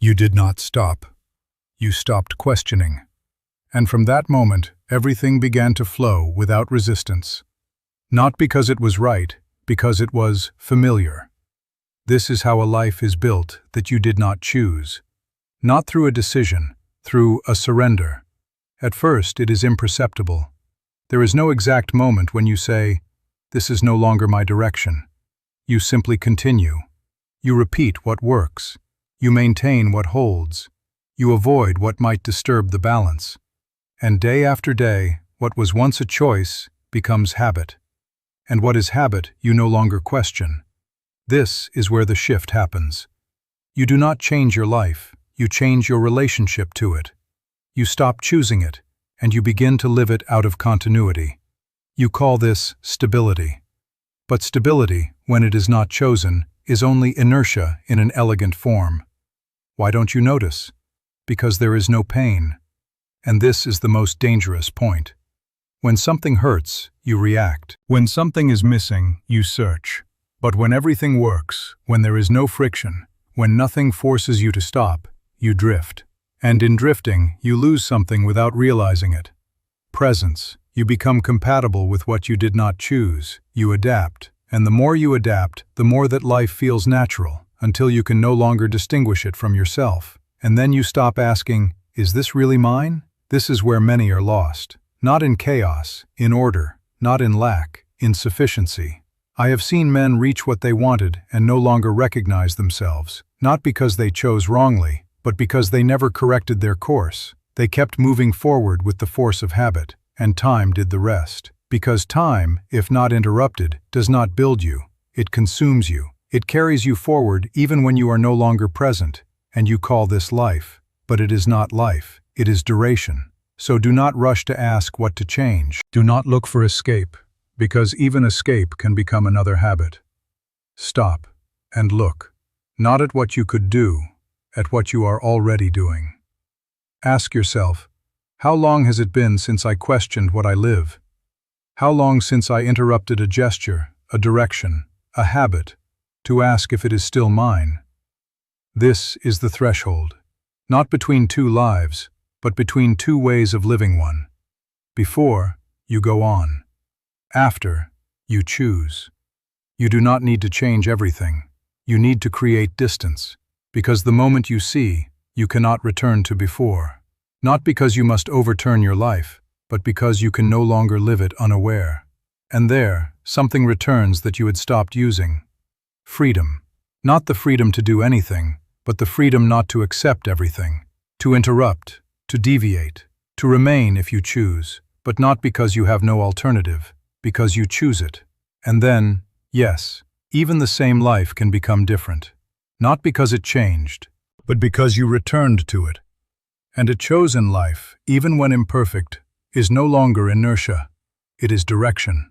You did not stop. You stopped questioning. And from that moment, everything began to flow without resistance. Not because it was right, because it was familiar. This is how a life is built that you did not choose. Not through a decision, through a surrender. At first, it is imperceptible. There is no exact moment when you say, "This is no longer my direction." You simply continue. You repeat what works. You maintain what holds. You avoid what might disturb the balance. And day after day, what was once a choice becomes habit. And what is habit, you no longer question. This is where the shift happens. You do not change your life, you change your relationship to it. You stop choosing it, and you begin to live it out of continuity. You call this stability. But stability, when it is not chosen, is only inertia in an elegant form. Why don't you notice? Because there is no pain. And this is the most dangerous point. When something hurts, you react. When something is missing, you search. But when everything works, when there is no friction, when nothing forces you to stop, you drift. And in drifting, you lose something without realizing it. Presence. You become compatible with what you did not choose. You adapt. And the more you adapt, the more that life feels natural, until you can no longer distinguish it from yourself. And then you stop asking, "Is this really mine?" This is where many are lost. Not in chaos, in order, not in lack, in sufficiency. I have seen men reach what they wanted and no longer recognize themselves, not because they chose wrongly, but because they never corrected their course. They kept moving forward with the force of habit, and time did the rest. Because time, if not interrupted, does not build you. It consumes you. It carries you forward even when you are no longer present, and you call this life. But it is not life, it is duration. So do not rush to ask what to change. Do not look for escape, because even escape can become another habit. Stop and look, not at what you could do, at what you are already doing. Ask yourself, how long has it been since I questioned what I live? How long since I interrupted a gesture, a direction, a habit, to ask if it is still mine? This is the threshold, not between two lives, but between two ways of living one. Before, you go on. After, you choose. You do not need to change everything. You need to create distance, because the moment you see, you cannot return to before. Not because you must overturn your life, but because you can no longer live it unaware. And there, something returns that you had stopped using. Freedom. Not the freedom to do anything, but the freedom not to accept everything, to interrupt, to deviate, to remain if you choose, but not because you have no alternative, because you choose it. And then, yes, even the same life can become different. Not because it changed, but because you returned to it. And a chosen life, even when imperfect, is no longer inertia, it is direction.